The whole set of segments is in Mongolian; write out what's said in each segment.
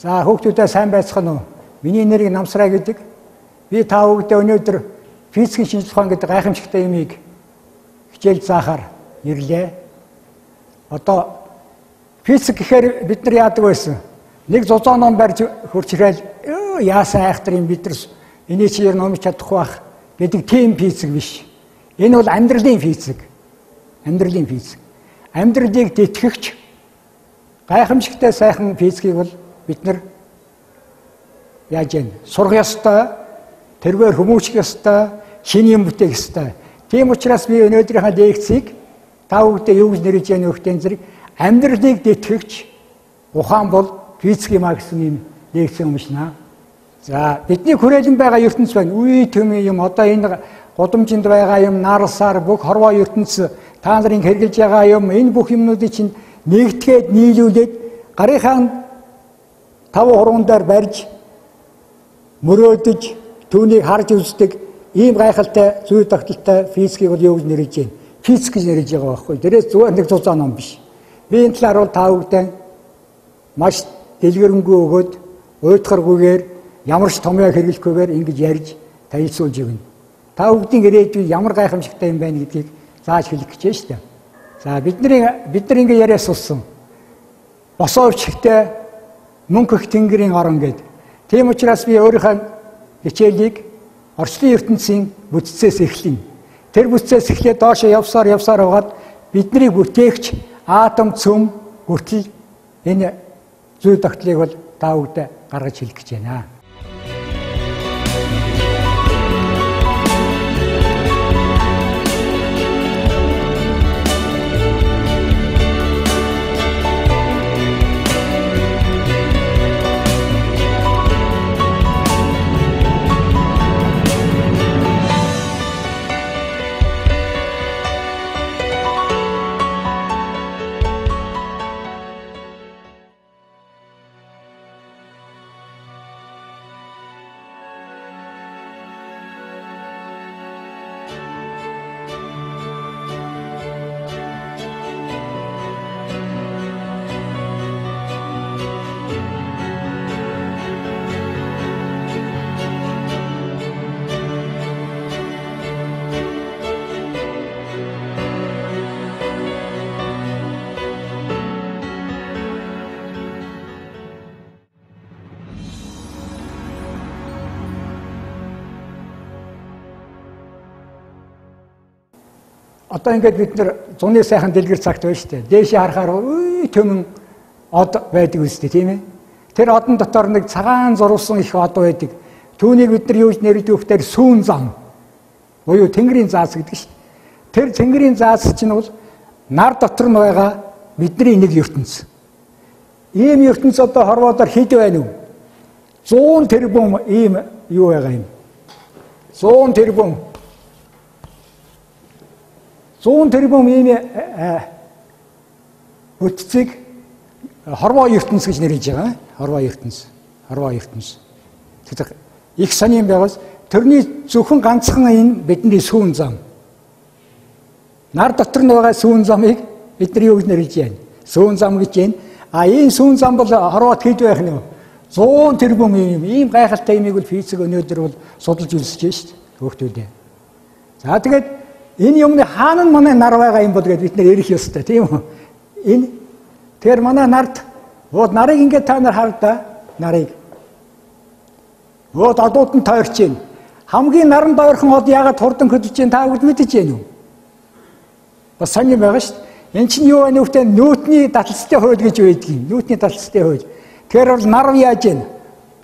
За хүүхдүүдээ сайн байцгаана уу? Миний нэрийг Намсраа гэдэг. Би та бүхэндээ өнөөдөр физикийн шинжилгээ ухаан гэдэг гайхамшигтай юмыг хичээл заахаар ирлээ. Одоо физик гэхээр бид нар яадаг байсан? Нэг зузаан ном барьж хурц ирээл яасан айхтар юм бид нар энийг чи ер нь номж чадахгүй байх гэдэг тийм физик биш. Энэ бол амьдралын физик. Амьдралын физик. Амьдралыг тэтгэгч гайхамшигтай сайхан физикийг бол бид нар яаж яана? Сурах ёстой, тэргээр хүмүүжих ёстой, шинэ юм бүтээх ёстой. Тийм учраас би өнөөдрийнхээ лекцийг та бүхэндээ юу гэж нэрлэж яана вэ зэрэг амьдралыг тэтгэгч ухаан бол физик юм а гэсэн юм лекц уншнаа. За бидний хүрээлэн байгаа ертөнц байна. Үе төмийн юм одоо энэ гудамжинд байгаа юм, нарсаар бүх хорвоо ертөнц та нарын хэрэгжилж байгаа юм энэ бүх юмнуудыг чинь нэгтгээд нийлүүлээд гарынхаа тав хуруунаар барьж мөрөөдөж түүнийг харж үздэг ийм гайхалтай зүй тогтолтой физикийг бол юу гэж нэрлэж байна? Физик гэж нэрлэж байгаа байхгүй. Тэрээс зүгээр нэг зузаан ном биш. Би энэ талаар бол та бүхэнд маш дэлгэрэнгүй өгөөд уйтгаргүйгээр ямар ч томьёо хэрэглэхгүйгээр ингэж ярьж танилцуулж өгнө. Та бүхний ирээдүйд ямар гайхамшигтай юм байна гэдгийг зааж хэлэх гэж байна шүү дээ. За бид нар ингэ яриа суулсан. Босоо өвчгтэй мөнх их тэнгэрийн орон гэдэг. Тийм учраас би өөрийнхөө хичээлийг орчлон ертөнцийн бүтцээс эхлэнэ. Тэр бүтцээс эхлээд доошо явсаар яваад бидний бүтээгч атом цөм хүртэл энэ зүй тогтолыг бол та бүхэнд гаргаж хэлэх гэж байна. Одоо ингээд бид нар зуны сайхан дэлгэр цагт байна шүү дээ. Дээшээ харахаар төмөн од байдаг үстэй тийм ээ. Тэр одон дотор нэг цагаан зурвсан их од байдаг. Түүнийг бид нар юу гэж нэрлэдэг вэ гэхээр сүүн зам. Буюу тэнгэрийн заас гэдэг шүү дээ. Тэр тэнгэрийн заас чинь бол нар дотор нь байгаа бидний нэг ертөнц. Ийм ертөнц одоо хорвоодоор хэд байна вэ? 100 тэрбум ийм юу байгаа юм. 100 тэрбум 100 тэрбум ийм бүтцийг хорвоо ертөнц гэж нэрлэж байгаа. Хорвоо ертөнц. Тэгэхээр их сонирм байгаас тэрний зөвхөн ганцхан энэ бидний сүүн зам. Нар дотор нь байгаа сүүн замыг бид нар юу гэж нэрлэж байна? Сүүн зам гэж байна. А энэ сүүн зам бол хорвоод хэд байх нь вэ? 100 тэрбум ийм гайхалтай юмыг бол физик өнөөдөр бол судалж үзэж байна шүү дээ. Хүүхдүүдээ. За тэгээд энэ юмны хаана манай нар байгаа юм бол гэдээ бид нэр ярих ёстой тийм үү? Энэ тэр манай нарт вот нарыг ингээд та нар хар да нарыг. Вот одууд нь тойрч байна. Хамгийн наран дойрхон од яагаад хурдан хөдөлж байна та бүгд мэдэж байна уу? Бас сонирм байгаа шүү дээ. Энд чинь юу вэ нөхтэй нүүтний таталцтай хууль гэж байдаг юм. Нүүтний таталцтай хууль. Тэгэхээр бол нар яаж байна?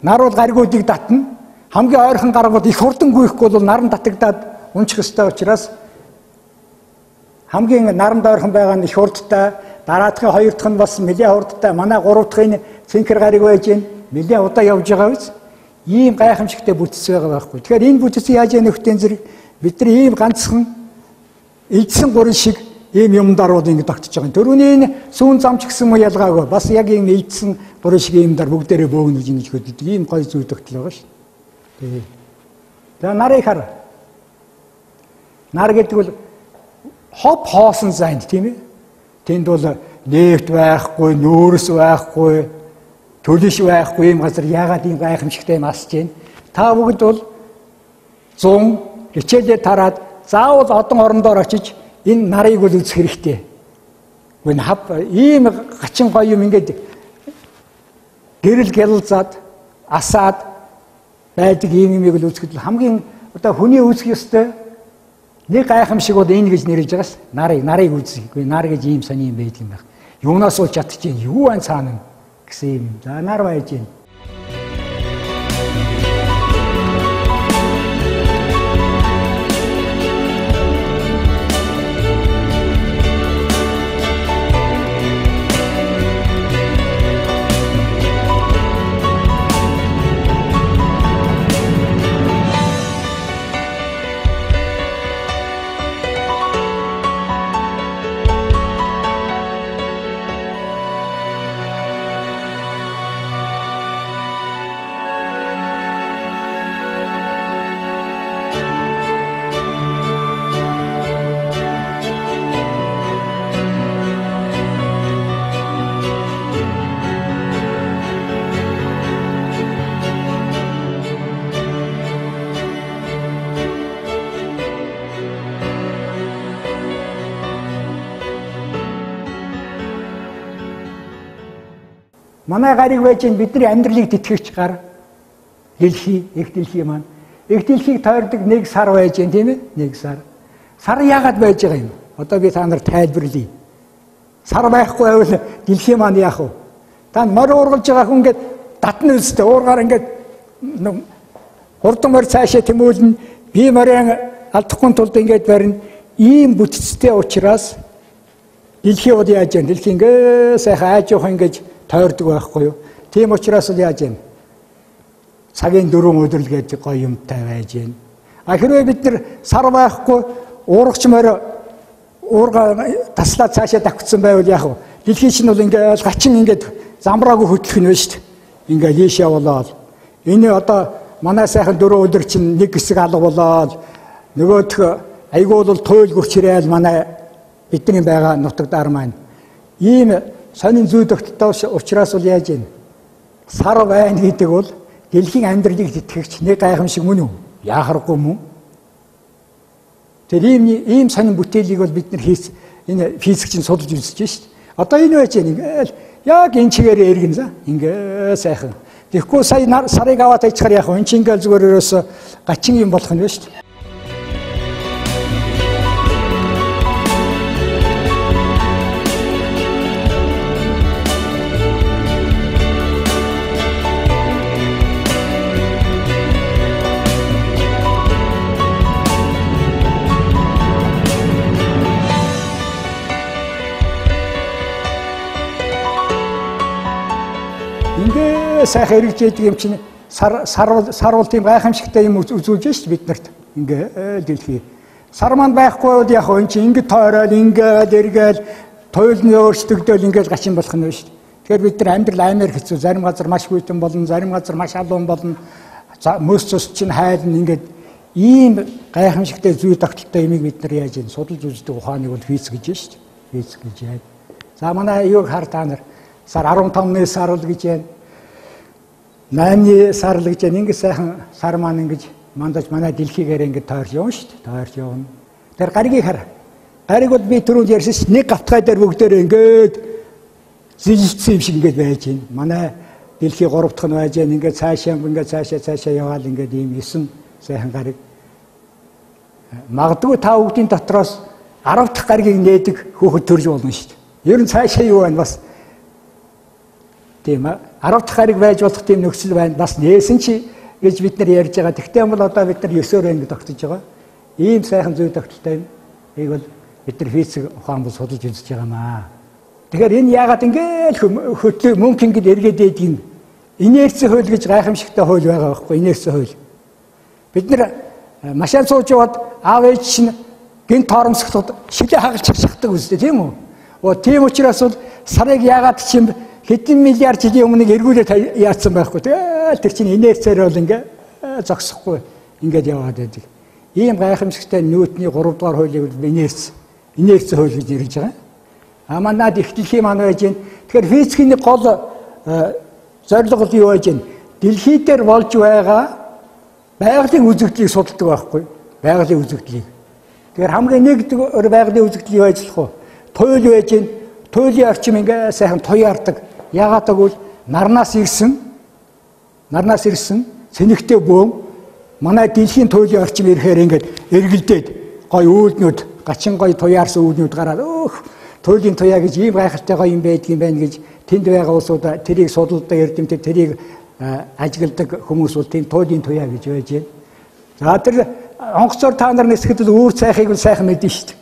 Нар бол гаригуудыг татна. Хамгийн ойрхон гаргууд их хурдан гүйхгүй бол наран татагдаад унчих ёстой учраас хамгийн наран дойрхон байгаа нь их хурдтай, дараадхын хоёр дахь нь бас нэлээд хурдтай, манай гурав дахь нь цэнхэр гариг байж гэн нэлээд удаа явж байгаа биз? Ийм гайхамшигтай бүтц байгаа байхгүй. Тэгэхээр энэ бүтц яаж яах вэ зэрэг бид нар ийм ганцхан эдсэн гурин шиг ийм юмдаар бол ингэ тогтож байгаа. Төрөний энэ сүүн замч гэсэн муу ялгаагүй. Бас яг ийм эдсэн гурин шиг юмдаар бүгдээрээ бөөгнө гэж ингэж хөдөлдөг. Ийм гоё зүй тогтол байгаа шүү. Тэгээ. За нарыг хар. Нар гэдэг бол хоп хоосон зайд тийм ээ. Тэнд бол нефт байхгүй, нүүрс байхгүй, төлөш байхгүй юм газар яагаад ийм гайхамшигтай масж байна? Та бүгд бол 100 хичээлээ тараад заавал одон орондоор очиж энэ нарыг бол үзэх хэрэгтэй. Гүн хав ийм гачин гоё юм ингээд гэрэл гялалзаад асаад байдаг ийм юмыг л үзэхэд хамгийн одоо хүний үзэх ёстой нэг гайхамшиг бол энэ гэж нэрлэж байгаас нарыг үзэх. Нар гэж ийм сони юм байдаг юм байна. Юунаас бол чадчихээн юу ан цаана гэсэн юм. За нар байж гин. Манай гариг байж бидний амьдралыг тэтгэгч гар дэлхий, их дэлхий маань. Их дэлхийг тойрдог нэг сар байж гэн тийм ээ? Нэг сар. Сар яагаад байж байгаа юм? Одоо би та нарт тайлбарлая. Сар байхгүй байвал дэлхий маань яах вэ? Та морь уургалж байгаа хүн ингээд татна үстэй уургаар ингээд хурдан морь цаашаа тэмүүлнэ. Би морийн алдахгүй тулд ингээд барина. Ийм бүтцтэй учраас дэлхий бол яаж вэ? Дэлхий ингээд сайхан ааж явах ингээд тойрдог байхгүй юу? Тийм учраас л яаж юм? Цагийн 4 өдөр л гэж гоё юмтай байж гэн. А хэрвээ бид нар сар байхгүй уургач морь уурга таслаад цаашаа давхцсан байвал яах вэ? Дэлхий чинь бол ингээд гачин ингээд замбраагүй хөтлөх нь байна шүү дээ. Ингээд ийш явуулаад. Энэ одоо манай сайхан 4 өдөр чинь нэг хэсэг алга болоод нөгөөх айгүй бол туйл гүрчрээл манай бидний байгаа нутагдар маань. Ийм сонин зүй тогтолтой учраас бол яаж юм? Сар байна гэдэг бол дэлхийн амьдралыг тэтгэгч нэг гайхамшиг мөн үү? Яахаргүй мөн. Тэр ийм сонин бүтээлийг бол бид нар энэ физикчин судалж үзэж шít. Одоо энэ байж ингээл яг энэ чигээр эргэн за ингээ сайхан. Тэгэхгүй сая сарыг аваад ажихаар яах вэ? Энд чинь ингээл зүгээр ерөөсө гачин юм болох нь шүү дээ. Ингээ сайхан эргэж яадаг юм чинь сар бол тийм гайхамшигтай юм үзүүлж шít бид нарт. Ингээ дэлхий. Сар маань байхгүй бол яг энэ чинь ингээ тойроод ингээд эргээл туйлны өөрчлөгдөөл ингээд гачин болох нь шít. Тэгэхээр бид нар амьдрал аймаар хэцүү. Зарим газар маш хүйтэн болно, зарим газар маш алуун болно. Мөс цус чинь хайлна ингээд ийм гайхамшигтай зүй тогтолтой юмыг бид нар яаж юм судалж үздэг ухааныг бол физик гэж шít. Физик гэж яа. За манай юуг хар та нар сар 15-ны сар л гэж байна. 8-ны сар л гэж байна. Ингэ сайхан сар маань ингэж мандаж манай дэлхийгээр ингэ тойрч явна шүү дээ. Тойрч явна. Тэр гаригийг хар. Гариг бол би түрүүнд ярьсан шүү. Нэг гавтгай дээр бүгдээр ингээд зилжсэн юм шиг ингээд байж байна. Манай дэлхий 3 дахь нь байж байна. Ингээд цаашаа яваал ингээд ийм 9 сайхан гариг. Магадгүй та бүгдийн дотроос 10 дахь гаригийг нээдэг хөөхд төрж болно шүү дээ. Ер нь цаашаа юу байна бас тийм 10 дахь гариг байж болох тийм нөхцөл байна. Бас нээсэн чи гэж бид нар ярьж байгаа. Тэгтээ бол одоо бид нар 9-оор ингэ тогтож байгаа. Ийм сайхан зүй тогтолтой юм. Энийг бол бид нар физик ухаан бол судалж үзэж байгаа маа. Тэгэхээр энэ яагаад ингээл хөтлөө мөнгө ингэж эргээд байдаг юм. Инерци хууль гэж гайхамшигтай хууль байгаа байхгүй инерци хууль. Бид нар машин сууж яваад аав ээж чинь гинт торомсоход шилээ хагалж чагсахдаг үстэй тийм үү? Тийм учраас бол сарыг яагаад чим хэдэн миллиард жилийн өмнө эргүүлээд яатсан байхгүй. Тэгэл тэр чинь инерцээр бол ингээ зогсохгүй ингээд яваад байдаг. Ийм гайхамшигтай ньютоны 3 дугаар хуулийг инерц хууль гэж нэрлэж байгаа. Манад их дэлхий маань байж гэн. Тэгэхээр физикийн гол зорилго нь юу байж гэн? Дэлхий дээр болж байгаа байгалийн үзэгдлийг судалдаг байхгүй. Байгалийн үзэгдлийг. Тэгэхээр хамгийн нэгдүгээр байгалийн үзэгдэл юу ажиллах вэ? Туйл байж гэн. Туйлын орчим ингээ сайхан туяардаг. Яагаад гэвэл нарнаас ирсэн цэнэгтэй бөөм манай дэлхийн туйлын орчим ирэхээр ингээд эргэлдээд гой үүлнүүд гачин гой туяарсан үүлнүүд гараад туйлын туяа гэж ийм гайхалтай гоё юм байдг юм байна гэж тэнд байгаа улсууд тэрийг судалдаг эрдэмтэд тэрийг ажигладаг хүмүүс бол тийм туйлын туяа гэж байж байна. За тэр онгоцоор та нар нисгэхэд өөр сайхыг сайхан мэднэ шүү дээ.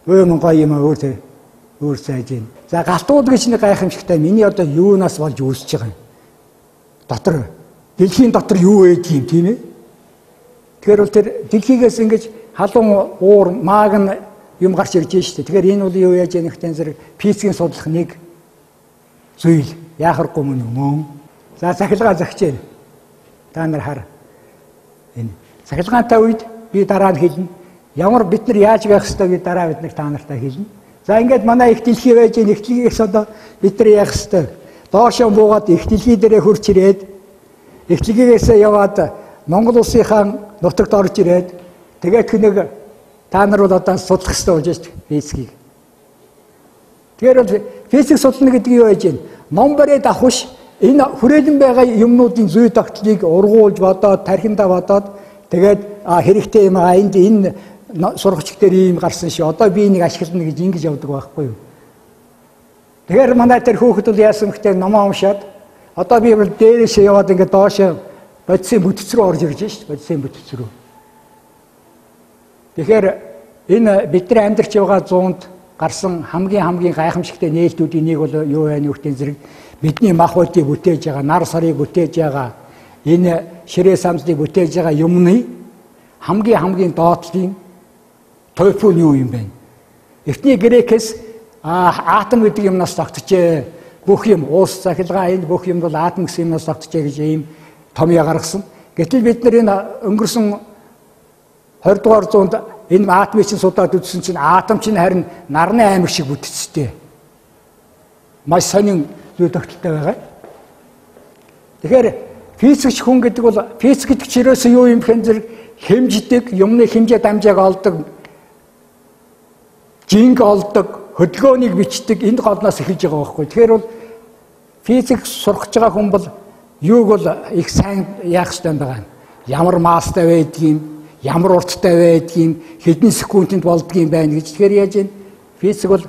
Өөр гоё юм өөр сайж байна. За галтууд гэж нэг гайхамшигтай миний одоо юунаас болж үүсэж байгаа юм. Дотор дэлхийн дотор юу байдаг юм тийм ээ? Тэгэхээр бол тэр дэлхийгээс ингэж халуун уур мааг юм гарч ирж байна шүү дээ. Тэгэхээр энэ бол юу яаж яах вэ зэрэг физикийн судлах нэг зүйл яахаргүй мөн. За цахилгаан загч байна. Та нар хар. Энэ цахилгаантай үед би дараа нь хэлнэ. Ямар бид нар яаж байх ёстой гэж дараа бид нар та нартай хэлнэ. За ингээд манай их дэлхий байж байгаа их дэлхийгээс одоо бид нар яах ёстой. Доошоо буугаад их дэлхий дээрээ хурч ирээд их дэлхийгээс яваад Монгол улсынхаа нутагт орж ирээд тэгээд нэг та нар бол одоо судлах хэрэгтэй болж байна физикийг. Тэгэхээр физик судлах гэдэг юу байж вэ? Ном бариад авахш энэ хүрээлэн байгаа юмнуудын зүй тогтлыг ургуулж бодоод тархиндаа бодоод тэгээд хэрэгтэй юм энд энэ сургагч дээр ийм гарсан ши одоо би энийг ашиглана гэж ингэж явдаг байхгүй юу? Тэгэхээр манай тэр хүүхэд бол яасан гэхээр номоо уншаад одоо би бол дээрээшээ яваад ингээд доошоо бодисын бүтц рүү орж ирж шít бодисын бүтц рүү. Тэгэхээр энэ бидний амьдарч байгаа зуунд гарсан хамгийн гайхамшигтай нээлтүүдийн нэг бол юу вэ нөхдөд зэрэг бидний мах бодийг бүтээж байгаа, нар сарыг бүтээж байгаа, энэ ширээ самсыг бүтээж байгаа юмны хамгийн доотлын тойфон юу юм бэ? Эхний грекээс атом гэдэг юмнаас тогтжээ. Бүх юм уус цахилгаан энэ бүх юм бол атом гэсэн юмнаас тогтжээ гэж ийм томьёо гаргасан. Гэтэл бид нар энэ өнгөрсөн 20 дугаар зуунд энэ атомыг чинь судлаад үзсэн чинь атом чинь харин нарны аймаг шиг бүтцтэй. Маш сонин зүйл тогтолтой байгаа. Тэгэхээр физикч хүн гэдэг бол физик гэдэг чинь ерөөсөө юу юм бхэн зэрэг хэмждэг, юмны хэмжээ дамжааг олдог, жинг олдог, хөдөлгөөнийг бичдэг энэ голноос эхэлж байгаа байхгүй. Тэгэхээр бол физик сурах байгаа хүн бол юуг бол их сайн яах ёстой юм байгаа. Ямар маастай байдгийг, ямар урттай байдгийг, хэдэн секундэд болдгийг байна гэж. Тэгэхээр яаж вэ? Физик бол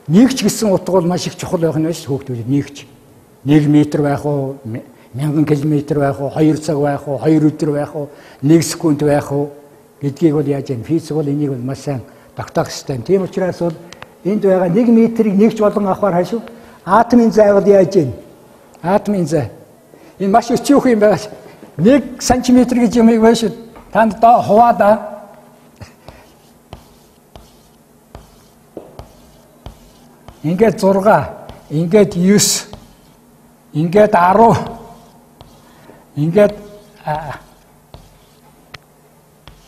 нэгч гэсэн утга бол маш их чухал байх нь шүү хүүхдүүд. Нэгч 1 метр байх уу, 1000 км байх уу, 2 цаг байх уу, 2 өдөр байх уу, 1 секунд байх уу гэдгийг бол яаж вэ? Физик бол энийг бол маш сайн тогтоох ёстой. Тийм учраас бол энд байгаа 1 метрийг нэгж болон авахар хашуу атомын зай бол яаж вэ? Атомын зай. Энэ маш өчөөх юм байгаа. 1 см гэж юм байна шүү. Танд доо хуваада. Ингээд 6, ингээд 9, ингээд 10,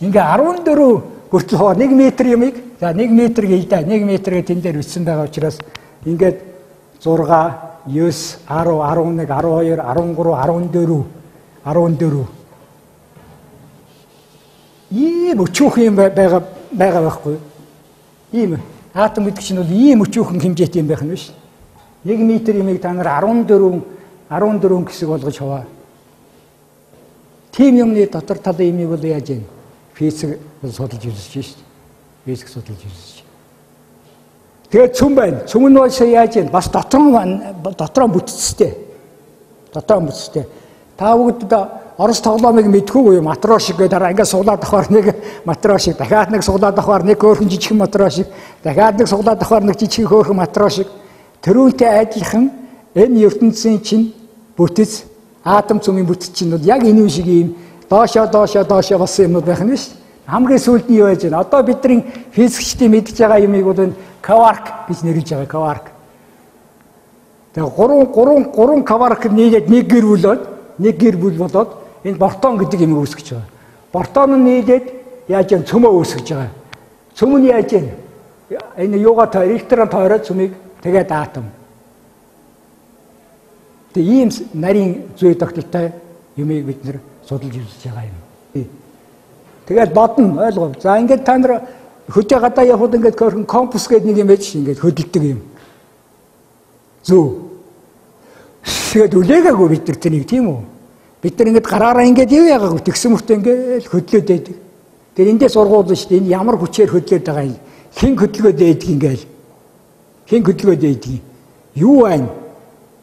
ингээд 14 хүртэл хоо 1 метр юмыг за 1 метр гэлдэ 1 метргээ тэн дээр үтсэн байгаа учраас ингээд 6, 9, 10, 11, 12, 13, 14 ийм өчөөх юм байгаа байхгүй. Ийм атом гэдэг чинь бол ийм өчөөхөн хэмжээтэй юм байх нь биш. 1 метр юмыг та нар 14 хэсэг болгож хуваа. Тим юмны дотор талын юмыг бол яаж вэ? Физик судалж үзэж шүү дээ. Физик судалж үзэж. Тэгээд цөм байна. Цөм нь бол яаж вэ? Бас дотроо бүтцтэй. Та бүгд Орос тоглоомыг мэдхүүгүй юу? Матрошик гэдэг дараа ингээд суглаад авахар нэг матрошик, дахиад нэг суглаад авахар нэг хөөрхөн жижигхэн матрошик, дахиад нэг суглаад авахар нэг жижигхэн хөөрхөн матрошик. Тэрүүнтэй адилхан энэ ертөнцийн чинь бүтэц атом цөмийн бүтэц чинь яг энэ шиг юм доошоо болсон юмнууд байх нь шүү. Хамгийн сүүлд нь юу байж байна? Одоо бидний физикчдийн мэдж байгаа юмыг бол энэ кварк гэж нэрлэж байгаа. Кварк. Тэгээ 3 кварк нийлээд нэг гэр бүл болоод энэ бортон гэдэг юм үүсгэж байгаа. Бортон нь нийлээд яаж юм цөмөө үүсгэж байгаа. Цөм нь яаж юм? Энэ юугаа электрон тойроод цөмийг тэгээд атом. Тэгээ ийм нарийн зүй тогтолтой юмыг бид нэр судалж үзэж байгаа юм. Тэгээд бодно ойлгов. За ингээд та нар хөдөө гадаа явхад ингээд körхөн компас гэдэг нэг юм байж ингээд хөдөлдөг юм. Зүү. Тэгээд үлээгээгүй бид нар тэнийг тийм үү? Бид нар ингээд гараараа ингээд яв яагаад тэгсэн мөртөө ингээд хөдлөөд байдаг. Тэр эндээс ургуулна шүү дээ. Энэ ямар хүчээр хөдлөөд байгаа юм? Хэн хөдөлгөөд байдаг ингээл? Хэн хөдөлгөөд байдаг? Юу байна?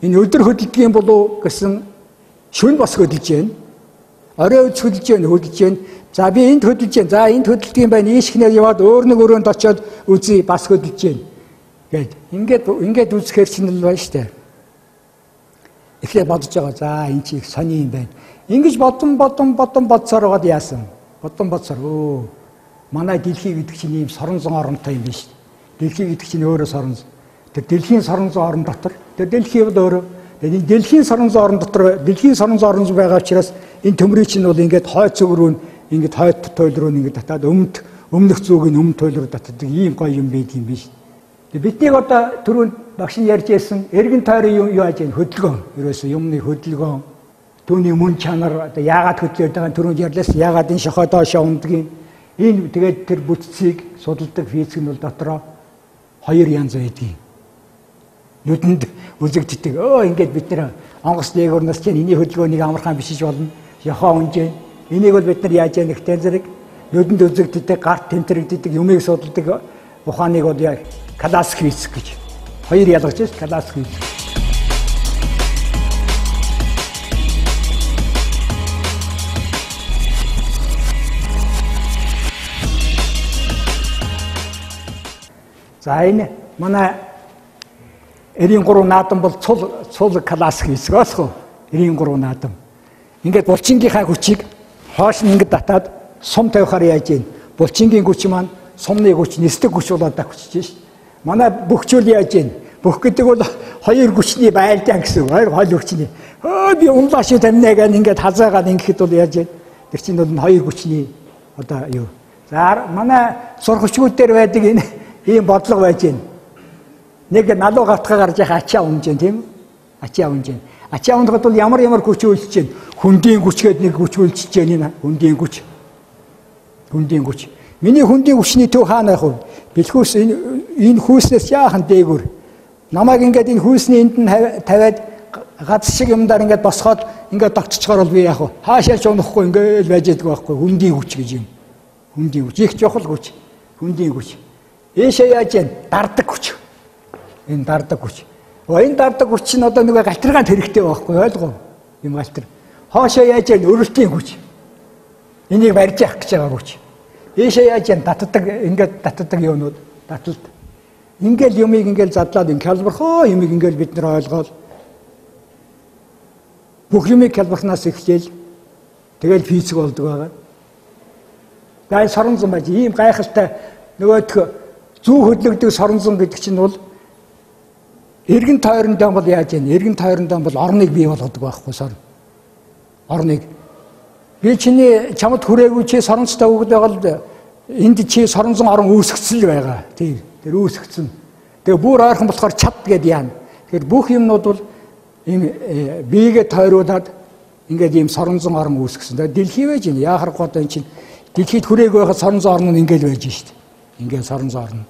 Энэ өдөр хөдөлдөг юм болов гэсэн шүн бас хөдөлж байна. Орой үз хөдөлж байна. За би энд хөдөлж байна. За энд хөдөлдөг юм байна. Ийшхнээр яваад өөр нэг өрөөнд очиод үзье бас хөдөлж байна. Гэт ингээд үзэхээр чинь л байна шүү дээ. Эхлээд бодож байгаа. За энэ чи их сони юм байна. Ингэж бодсоор байгаад яасан? Бодсоор манай дэлхий гэдэг чинь ийм сорон зон оронтой юм биш. Дэлхий гэдэг чинь өөрөө сорон зон. Тэр дэлхийн сорон зон орон дотор тэр дэлхий бол өөрөө энэ дэлхийн сорон зон орон дотор дэлхийн сорон зон орон байгаа учраас энэ төмрийн чинь бол ингээд хойд зүг рүү ингээд хойд туйл руу ингээд татаад өмнөх зүгийн өмнө туйл руу татдаг ийм гоё юм байдаг юм биш. Биднийг одоо түрүүнд багш нь ярьж ирсэн эргэн тойрон юу яаж юм хөдөлгөөн ерөөсөө юмны хөдөлгөөн түүний мөн чанар одоо яагаад хөдлөж байгаа түрүүнд ярьлаас яагаад энэ шохоо доошоо ундгийг энэ тэгээд тэр бүтцийг судалдаг физик нь бол дотроо хоёр янз байдгийг нүдэнд үзэгддэг. Ингээд бид нэр онгоц дээгүүрнээс чинь эний хөдөлгөөнийг амархан бишиж болно. Шохоо унжээ. Энийг бол бид нар яаж яах вэ зэрэг нүдэнд үзэгддэг, гарт тэмтрэгддэг юмыг судалдаг ухааныг бол яг классик физик гэж хоёр ялгаж байна. Классик физик. За энэ манай 93 наадам бол цул классик физик аахгүй. 93 наадам. Ингээд булчингийнхаа хүчийг хоош нь ингээд татаад сум тавихаар яаж юм? Булчингийн хүч маань сумны хүч, нисдэг хүч болоод тавьчих шээ. Манай бөхчүүл яаж юм? Бүх гэдэг бол хоёр хүчний байлдаан гэсэн. Хоёр хүчний. Би унлааш тамнаа гэн ингээд хазаагаад ингэхэд бол яаж юм? Тэр чинь бол хоёр хүчний одоо юу? За манай сургагчид дээр байдаг энэ ийм бодлого байж байна. Нэг налуу гавтгаа гарч яхаа ачаа унж जैन тийм ачаа унж जैन. Ачаа ундгад бол ямар хүч үйлчж जैन. Хүндийн хүч гэдэг нэг хүч үйлчж जैन энэ хүндийн хүч. Хүндийн хүч. Миний хүндийн хүчний төв хаана яг вэ? Бэлхүүс энэ хүүснээс яахан дээгүр. Намайг ингээд энэ хүүсний энд нь тавиад гац шиг юмдаар ингээд босгоод ингээд тогтцохоор бол би яг хаашаач унахгүй ингээд байж байгаа байхгүй хүндийн хүч гэж юм. Хүндийн хүч их чухал хүч. Хүндийн хүч. Ийшээ яаж जैन дардаг хүч. Энэ дардаг хүч. Энэ дардаг хүч нь одоо нэг галтргаанд хэрэгтэй байхгүй ойлгов? Юм галтраг. Хоошоо яаж जैन өрөлтийн хүч. Энийг барьж явах гэж байгаа хүч. Ийшээ яаж जैन татдаг ингээд татдаг юмнууд таталт. Ингээл юмыг ингээл задлаад ин калбархоо юмыг ингээл бид нар ойлгоод бүх юмыг калбархнаас эхлээл тэгэл физик болдог байгаа. Дай сорон зам байж ийм гайхалтай нөгөөх зүү хөдлөгдөг сорон зам гэдэг чинь бол эргэн тойрондоо бол яаж юм? Эргэн тойрондоо бол орныг бий болгодог байхгүй сор. Орныг. Би чиний чамд хүрээгүй чи соронцтой өгд байгаа л энд чи соронзон орон үүсгэсэн л байгаа. Тийм. Тэр үүсгэсэн. Тэгээ бүр ойрхон болохоор чад гэд яана. Тэгэхээр бүх юмнууд бол ийм биегээ тойруулаад ингээд ийм соронзон орон үүсгэсэн. Тэгээ дэлхий байж юм. Яахаргүй одоо эн чинь дэлхийд хүрээгүй байхад соронзон орн нь ингээд байж шít. Ингээд соронзон орн.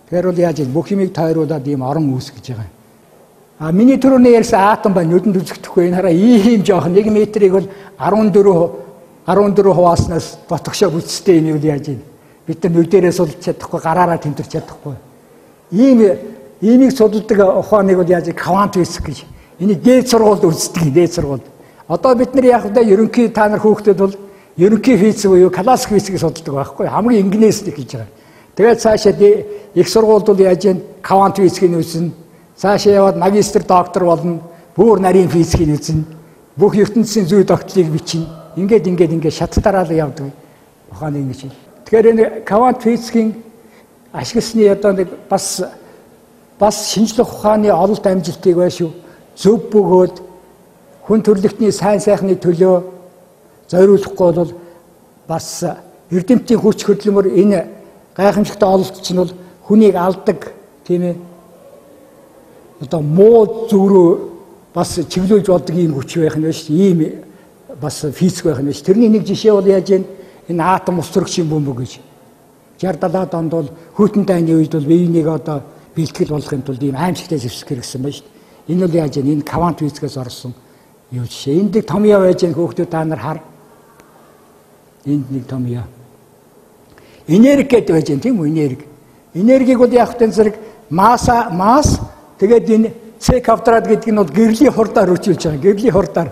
Тэгэхээр бол яаж юм? Бүх юмыг тойруулаад ийм орон үүсгэж байгаа. Миний түрүүний ярьсан атом ба нүдэнд үзэгдэхгүй энэ хараа ийм жоох 1 метрийг бол 14 хувааснаас дотгошоо бүтцтэй юм юу яаж юм? Бид нар нүдэрээ судалж чадахгүй, гараараа тэмдэрч чадахгүй. Иймийг судалдаг ухааныг бол яаж квант физик гэж. Энийг дээд сургуульд үздэг, дээд сургуульд. Одоо бид нар яг л ерөнхий та нар хүүхдэд бол ерөнхий физик буюу классик физикийг судалдаг байхгүй хамгийн ингенээс гэж байгаа. Тэгээд цаашаа их сургуульд бол яаж юм квант физикийг үзнэ. Цаашаа яваад магистр, доктор болно. Бүр нарийн физикийг үзнэ. Бүх ертөнцийн зүй тогтолцоог бичнэ. Ингээд шаттараа л явдаг ухааны нэг чинь. Тэгэхээр энэ квант физикийн ашигласны одоо нэг бас шинжлэх ухааны ололт амжилтыг байна шүү. Зөв бөгөөд хүн төрөлхтний сайн сайхны төлөө зориулахгүй бол бас эрдэмтдийн хүч хөдөлмөр энэ гайхамшигтай ололт чинь бол хүнийг алдаг тийм ээ. Одоо муу зүг рүү бас чиглүүлж болдог ийм хүч байх нь биш. Ийм бас физик байх нь биш. Тэрний нэг жишээ бол яаж энэ атом ус төрөгчийн бөмбөг гэж. 60-70 онд бол хүйтэн дайны үед бол биенийг одоо бэлтгэл болгохын тулд ийм аимшигтай зэвсэг хэрэгсэн байна шүү дээ. Энэ бол яаж энэ квант физикээс орсон юу жишээ. Энд нэг том яа байж хүүхдүүд та нар хар. Энд нэг том яа. Энерги гэдэг байж тийм үү энерги. Энергийг бол яг хөтэн зэрэг масс тэгээд энэ С квадрат гэдэг нь бол гэрлийн хурдаар үржүүлж байгаа. Гэрлийн хурдаар.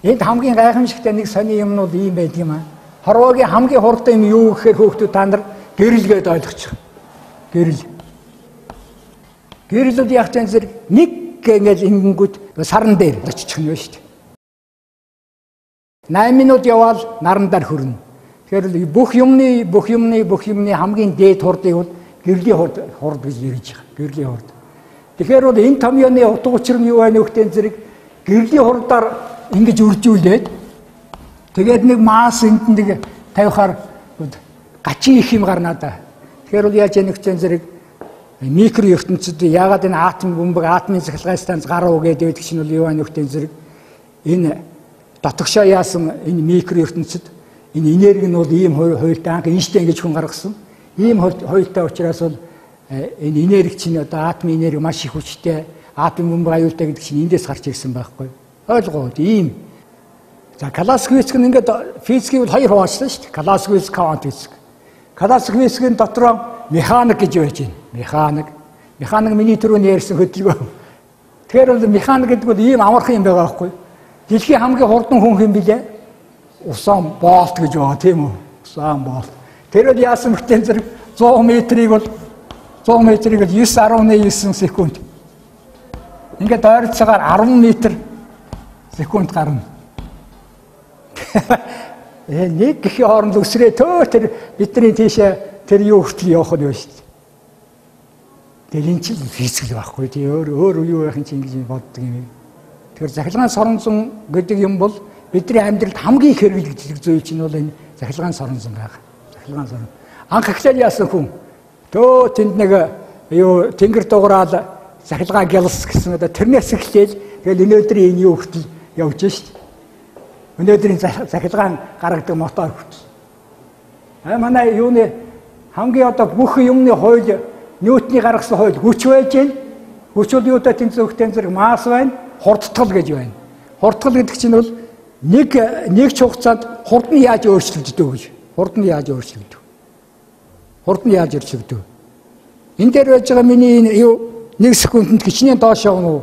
Энд хамгийн гайхамшигтай нэг сони юм нь бол ийм байдаг юм аа. Хорвоогийн хамгийн хурдан юм юу гэхээр хүүхдүүд та нар гэрэлгээд ойлгочих. Гэрэл. Гэрэл бол яг ч зэрэг нэг ингэж ингэнгүүт саран дээр очих нь байна шүү дээ. 8 минут явбал наран дээр хүрнэ. Тэгэхээр бүх юмны хамгийн дээд хурдыг бол гэрлийн хурд гэж ярьж байгаа. Гэрлийн хурд. Тэгэхээр бол энэ томьёоны утга учир нь юу байна вэ гэхтэн зэрэг гэрлийн хурдаар ингэж үржүүлээд тэгээд нэг масс энд нэг тавихаар гачин их юм гарнаа да. Тэгэхээр бол яаж яах вэ зэрэг микро ертөнцид яагаад энэ атом бөмбөг атомын цахилгаан станц гарав гэдэг чинь бол юу байна вэ зэрэг энэ дотогшоо яасан энэ микро ертөнцид энэ энерги нь бол ийм хуйлтай анх Эйнштейн гэж хүн гаргасан. Ийм хуйлтай учраас бол энэ энерги чинь одоо атомын энерги маш их хүчтэй атом бөмбөг аюултай гэдэг чинь эндээс гарч ирсэн байхгүй. Ойлгоод ийм. За классик физик нь ингээд физикийг бол хоёр хуваалцсан шүү дээ. Классик физик, квант физик. Классик физикийн дотроо механик гэж байж байна. Механик. Механик миний түрүүний ярьсан хөдөлгөөн. Тэгэхээр бол механик гэдэг бол ийм амархан юм байгаа байхгүй. Дэлхийн хамгийн хурдан хүн хэм билээ? Усан Болт гэж байгаа тийм үү? Усан Болт. Тэр бол яасан мөртэн зэрэг 100 метрийг бол 9.9 секунд. Ингээд ойролцоогоор 10 метр секунд гарна. Нэг гэхийн хооронд өсрээ тэр бидний тийшээ тэр юу хүртэл явах нь байна шүү дээ. Тэгээ энэ чинь физик л байхгүй тий өөр юу байх юм чи ингэж боддог юм. Тэгэхээр захилгаан соронзон гэдэг юм бол бидний амьдралд хамгийн их хэрэглэгддэг зүйл чинь бол энэ захилгаан соронзон байгаа. Захилгаан сорон. Анх ихлээр яасан хүн тэнд нэг юу тэнгэр дугаараад захилгаан гялс гэсэн одоо тэрнээс эхлээл тэгэл өнөөдрийн энэ юу хүртэл явж шít. Өнөөдрийн захилгаан гаргадаг мотор хүртэл. Манай юуны хамгийн одоо бүх юмны хууль Ньютоны гаргасан хууль хүч байж гэн. Хүч бол юутай тэнцвэртэй зэрэг масс байна, хурдтгал гэж байна. Хурдтгал гэдэг чинь бол нэг хугацаанд хурд нь яаж өөрчлөгддөг гэж. Хурд нь яаж өөрчлөгдөв. Энэ дээр байж байгаа миний юу 1 секундэд хичнээн доош явна уу?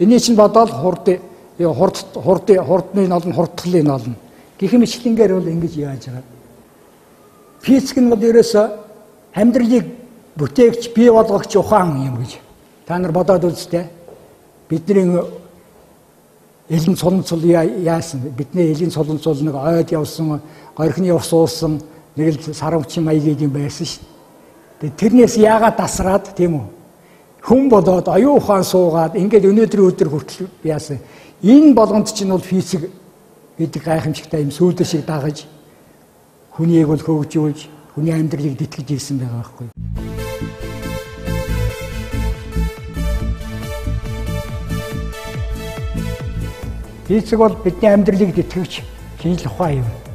Эний чинь бодоод хурдны олон хурдтгалын олон. Гэх мэтлэнгээр бол ингэж яаж байгаа. Физик нь бол ерөөсө амьдралыг бүтээгч, бий болгогч ухаан юм гэж. Та нар бодоод үзтээ. Бидний элен цолонцол яасан? Бидний элен цолонцол нэг ойд явсан, горхины ус уусан, нэг л сарамчин маягийн юм байсан шүү дээ. Тэрнээс яагаад тасраад тийм үү? Хүн болоод оюун ухаан суугаад ингээд өнөөдрийн өдөр хүртэл яасан. Энэ болгонд чинь бол физик гэдэг гайхамшигтай юм сүйдэ шиг дагаж хүнийг бол хөгжүүлж, хүний амьдралыг дэтгэж ирсэн байгаа байхгүй. Физик бол бидний амьдралыг дэтгэж шинжлэх ухаан юм.